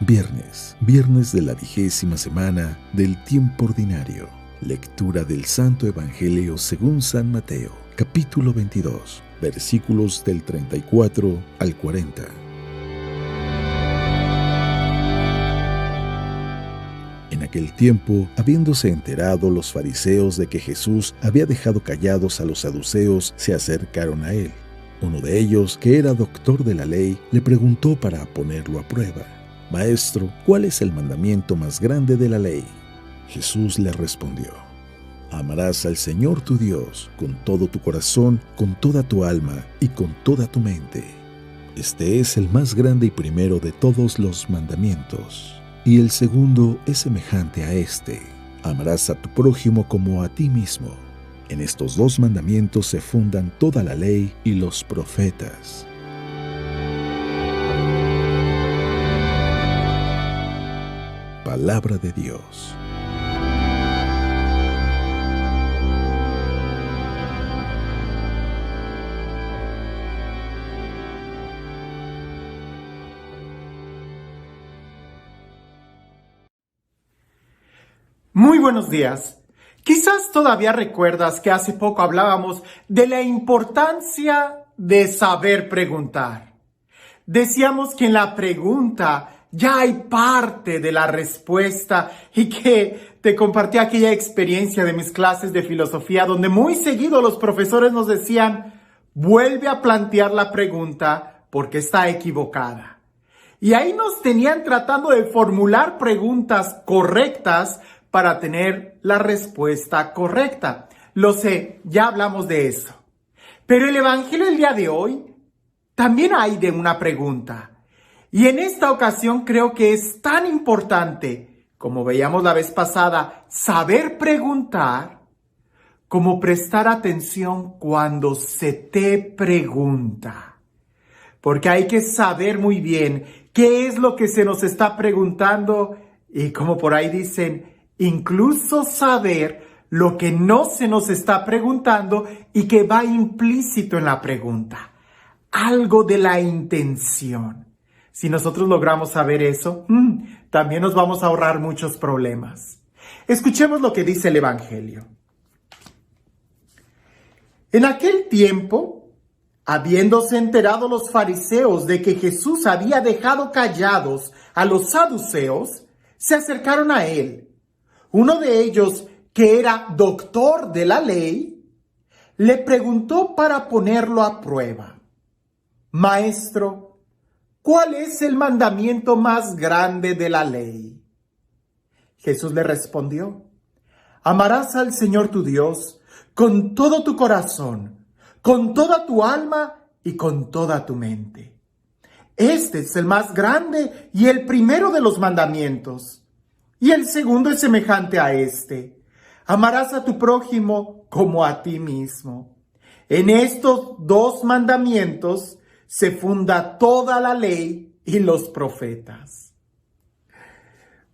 Viernes de la 20ª semana del tiempo ordinario. Lectura del Santo Evangelio según San Mateo, capítulo 22, versículos del 34 al 40. En aquel tiempo, habiéndose enterado los fariseos de que Jesús había dejado callados a los saduceos, se acercaron a él. Uno de ellos, que era doctor de la ley, le preguntó para ponerlo a prueba: «Maestro, ¿cuál es el mandamiento más grande de la ley?». Jesús le respondió: «Amarás al Señor tu Dios con todo tu corazón, con toda tu alma y con toda tu mente. Este es el más grande y primero de todos los mandamientos. Y el segundo es semejante a este: amarás a tu prójimo como a ti mismo. En estos dos mandamientos se fundan toda la ley y los profetas». Palabra de Dios. Muy buenos días. Quizás todavía recuerdas que hace poco hablábamos de la importancia de saber preguntar. Decíamos que en la pregunta ya hay parte de la respuesta y que te compartí aquella experiencia de mis clases de filosofía donde muy seguido los profesores nos decían: vuelve a plantear la pregunta porque está equivocada. Y ahí nos tenían tratando de formular preguntas correctas para tener la respuesta correcta. Lo sé, ya hablamos de eso. Pero el Evangelio del día de hoy también hay de una pregunta. Y en esta ocasión creo que es tan importante, como veíamos la vez pasada, saber preguntar, como prestar atención cuando se te pregunta. Porque hay que saber muy bien qué es lo que se nos está preguntando y, como por ahí dicen, incluso saber lo que no se nos está preguntando y que va implícito en la pregunta. Algo de la intención. Si nosotros logramos saber eso, también nos vamos a ahorrar muchos problemas. Escuchemos lo que dice el Evangelio. En aquel tiempo, habiéndose enterado los fariseos de que Jesús había dejado callados a los saduceos, se acercaron a él. Uno de ellos, que era doctor de la ley, le preguntó para ponerlo a prueba: «Maestro, ¿cuál es el mandamiento más grande de la ley?». Jesús le respondió: «Amarás al Señor tu Dios con todo tu corazón, con toda tu alma y con toda tu mente. Este es el más grande y el primero de los mandamientos. Y el segundo es semejante a este: amarás a tu prójimo como a ti mismo. En estos dos mandamientos se funda toda la ley y los profetas».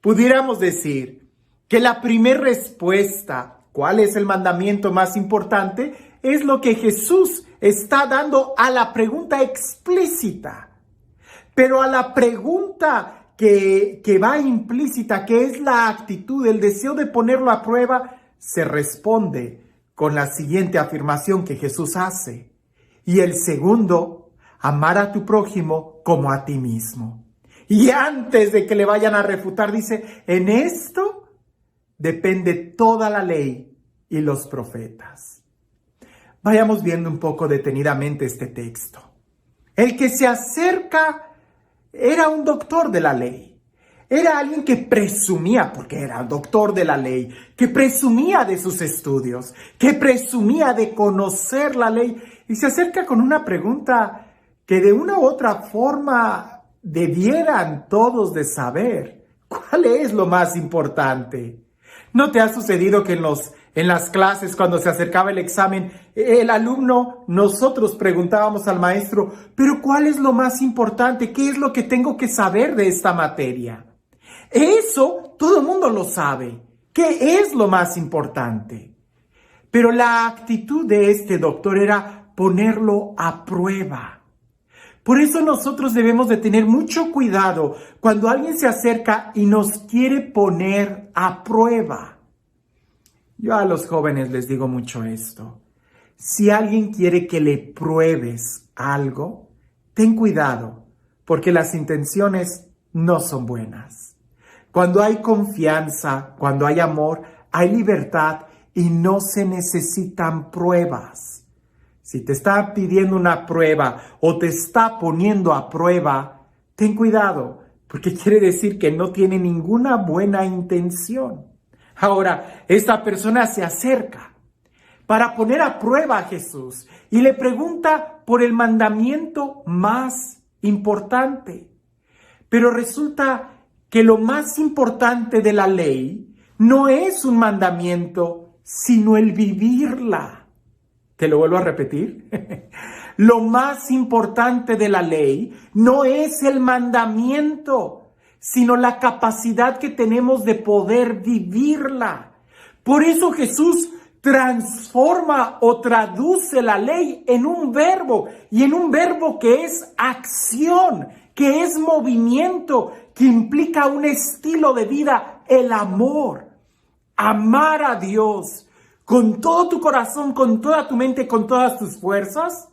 Pudiéramos decir que la primera respuesta, ¿cuál es el mandamiento más importante?, es lo que Jesús está dando a la pregunta explícita. Pero a la pregunta que va implícita, que es la actitud, el deseo de ponerlo a prueba, se responde con la siguiente afirmación que Jesús hace: y el segundo, amar a tu prójimo como a ti mismo. Y antes de que le vayan a refutar, dice: en esto depende toda la ley y los profetas. Vayamos viendo un poco detenidamente este texto. El que se acerca era un doctor de la ley. Era alguien que presumía, porque era doctor de la ley, que presumía de sus estudios, que presumía de conocer la ley, y se acerca con una pregunta que de una u otra forma debieran todos de saber. ¿Cuál es lo más importante? ¿No te ha sucedido que en las clases, cuando se acercaba el examen, el alumno, nosotros preguntábamos al maestro: ¿pero cuál es lo más importante? ¿Qué es lo que tengo que saber de esta materia? Eso todo el mundo lo sabe. ¿Qué es lo más importante? Pero la actitud de este doctor era ponerlo a prueba. Por eso nosotros debemos de tener mucho cuidado cuando alguien se acerca y nos quiere poner a prueba. Yo a los jóvenes les digo mucho esto. Si alguien quiere que le pruebes algo, ten cuidado, porque las intenciones no son buenas. Cuando hay confianza, cuando hay amor, hay libertad y no se necesitan pruebas. Si te está pidiendo una prueba o te está poniendo a prueba, ten cuidado, porque quiere decir que no tiene ninguna buena intención. Ahora, esta persona se acerca para poner a prueba a Jesús y le pregunta por el mandamiento más importante. Pero resulta que lo más importante de la ley no es un mandamiento, sino el vivirla. Te lo vuelvo a repetir. Lo más importante de la ley no es el mandamiento, sino la capacidad que tenemos de poder vivirla. Por eso Jesús transforma o traduce la ley en un verbo, y en un verbo que es acción, que es movimiento, que implica un estilo de vida, el amor. Amar a Dios con todo tu corazón, con toda tu mente, con todas tus fuerzas,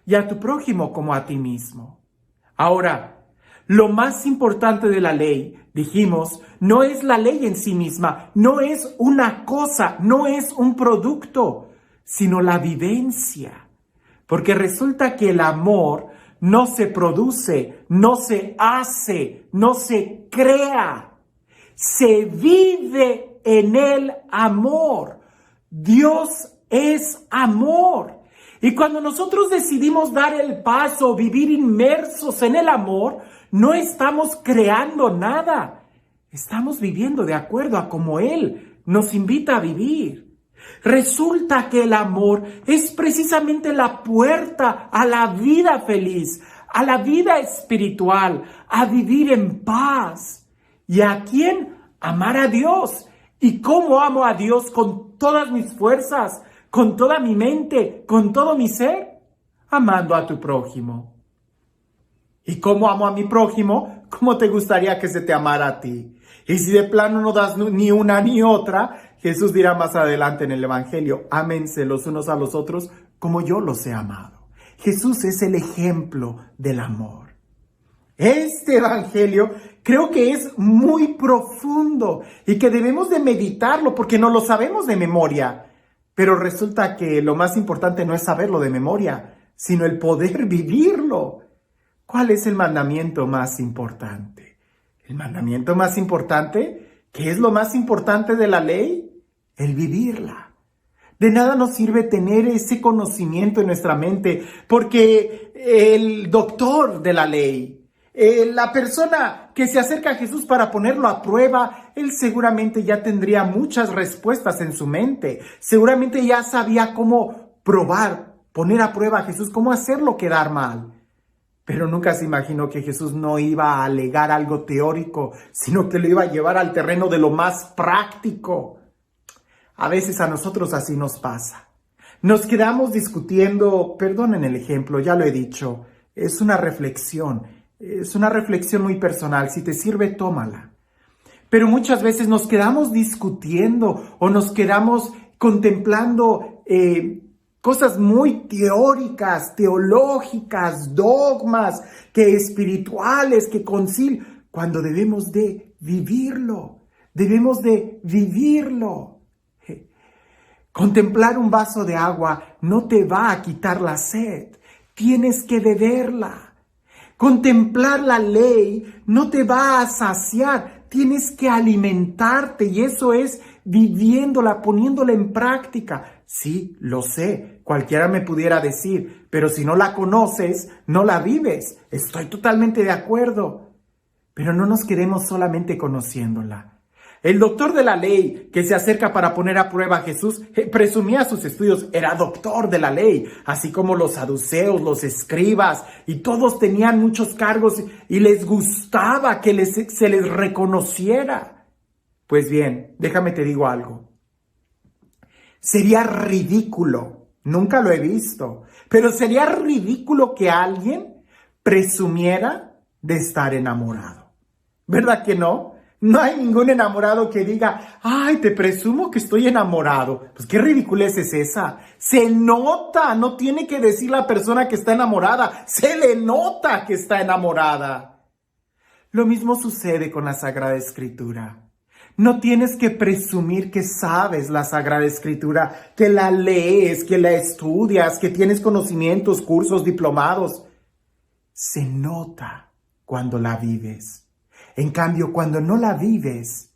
y a tu prójimo como a ti mismo. Ahora, lo más importante de la ley, dijimos, no es la ley en sí misma, no es una cosa, no es un producto, sino la vivencia. Porque resulta que el amor no se produce, no se hace, no se crea, se vive en el amor. Dios es amor. Y cuando nosotros decidimos dar el paso, vivir inmersos en el amor, no estamos creando nada. Estamos viviendo de acuerdo a como Él nos invita a vivir. Resulta que el amor es precisamente la puerta a la vida feliz, a la vida espiritual, a vivir en paz. ¿Y a quién? Amar a Dios. ¿Y cómo amo a Dios con todas mis fuerzas, con toda mi mente, con todo mi ser? Amando a tu prójimo. ¿Y cómo amo a mi prójimo? ¿Cómo te gustaría que se te amara a ti? Y si de plano no das ni una ni otra, Jesús dirá más adelante en el Evangelio, ámense los unos a los otros como yo los he amado. Jesús es el ejemplo del amor. Este Evangelio creo que es muy profundo y que debemos de meditarlo porque no lo sabemos de memoria. Pero resulta que lo más importante no es saberlo de memoria, sino el poder vivirlo. ¿Cuál es el mandamiento más importante? El mandamiento más importante, ¿qué es lo más importante de la ley? El vivirla. De nada nos sirve tener ese conocimiento en nuestra mente, porque el doctor de la ley, la persona que se acerca a Jesús para ponerlo a prueba, él seguramente ya tendría muchas respuestas en su mente. Seguramente ya sabía cómo probar, poner a prueba a Jesús, cómo hacerlo quedar mal. Pero nunca se imaginó que Jesús no iba a alegar algo teórico, sino que lo iba a llevar al terreno de lo más práctico. A veces a nosotros así nos pasa. Nos quedamos discutiendo, perdonen el ejemplo, ya lo he dicho, es una reflexión muy personal. Si te sirve, tómala. Pero muchas veces nos quedamos discutiendo o nos quedamos contemplando cosas muy teóricas, teológicas, dogmas, que espirituales, que concilios, cuando debemos de vivirlo. Debemos de vivirlo. Contemplar un vaso de agua no te va a quitar la sed. Tienes que beberla. Contemplar la ley no te va a saciar. Tienes que alimentarte y eso es viviéndola, poniéndola en práctica. Sí, lo sé, cualquiera me pudiera decir, pero si no la conoces, no la vives. Estoy totalmente de acuerdo. Pero no nos quedemos solamente conociéndola. El doctor de la ley que se acerca para poner a prueba a Jesús presumía sus estudios, era doctor de la ley, así como los saduceos, los escribas, y todos tenían muchos cargos y les gustaba que se les reconociera. Pues bien, déjame te digo algo. Sería ridículo, nunca lo he visto, pero sería ridículo que alguien presumiera de estar enamorado. ¿Verdad que no? No hay ningún enamorado que diga, ay, te presumo que estoy enamorado. Pues qué ridiculez es esa. Se nota, no tiene que decir la persona que está enamorada. Se le nota que está enamorada. Lo mismo sucede con la Sagrada Escritura. No tienes que presumir que sabes la Sagrada Escritura, que la lees, que la estudias, que tienes conocimientos, cursos, diplomados. Se nota cuando la vives. En cambio, cuando no la vives,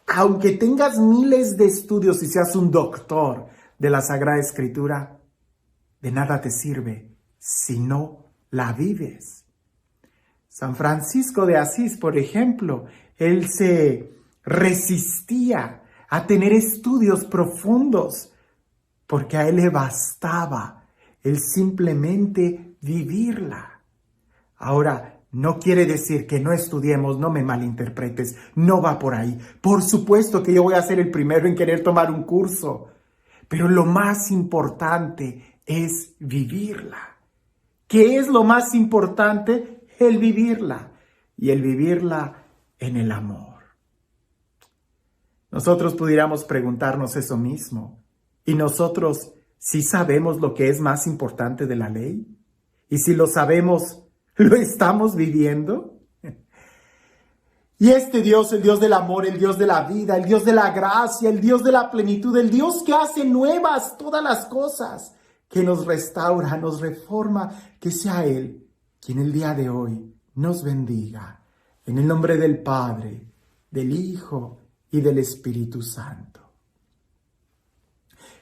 aunque tengas miles de estudios y seas un doctor de la Sagrada Escritura, de nada te sirve si no la vives. San Francisco de Asís, por ejemplo, él se resistía a tener estudios profundos porque a él le bastaba el simplemente vivirla. Ahora, no quiere decir que no estudiemos, no me malinterpretes, no va por ahí. Por supuesto que yo voy a ser el primero en querer tomar un curso, pero lo más importante es vivirla. ¿Qué es lo más importante? El vivirla, y el vivirla en el amor. Nosotros pudiéramos preguntarnos eso mismo, y nosotros sí sabemos lo que es más importante de la ley, y si lo sabemos, ¿lo estamos viviendo? Y este Dios, el Dios del amor, el Dios de la vida, el Dios de la gracia, el Dios de la plenitud, el Dios que hace nuevas todas las cosas, que nos restaura, nos reforma, que sea Él quien el día de hoy nos bendiga. En el nombre del Padre, del Hijo y del Espíritu Santo.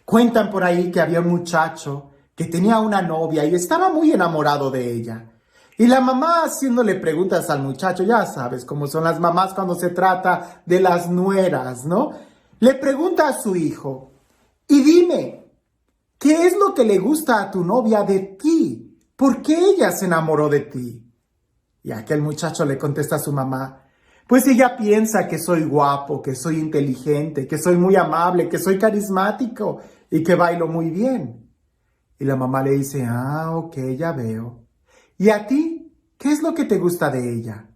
Cuentan por ahí que había un muchacho que tenía una novia y estaba muy enamorado de ella. Y la mamá haciéndole preguntas al muchacho, ya sabes cómo son las mamás cuando se trata de las nueras, ¿no? Le pregunta a su hijo, y dime, ¿qué es lo que le gusta a tu novia de ti? ¿Por qué ella se enamoró de ti? Y aquel muchacho le contesta a su mamá, pues ella piensa que soy guapo, que soy inteligente, que soy muy amable, que soy carismático y que bailo muy bien. Y la mamá le dice, ok, ya veo. ¿Y a ti? ¿Qué es lo que te gusta de ella?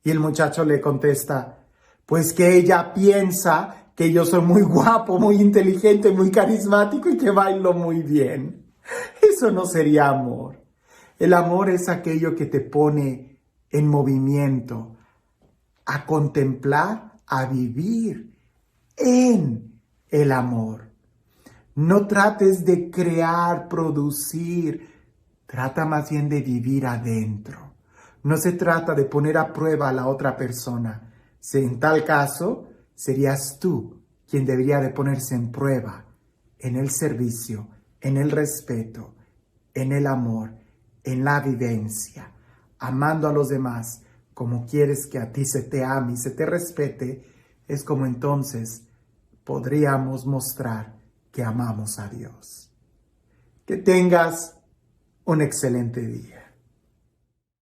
Y el muchacho le contesta, pues que ella piensa que yo soy muy guapo, muy inteligente, muy carismático y que bailo muy bien. Eso no sería amor. El amor es aquello que te pone en movimiento, a contemplar, a vivir en el amor. No trates de crear, producir, trata más bien de vivir adentro. No se trata de poner a prueba a la otra persona. Si en tal caso, serías tú quien debería de ponerse en prueba en el servicio, en el respeto, en el amor, en la vivencia, amando a los demás como quieres que a ti se te ame y se te respete. Es como entonces podríamos mostrar que amamos a Dios. Que tengas un excelente día.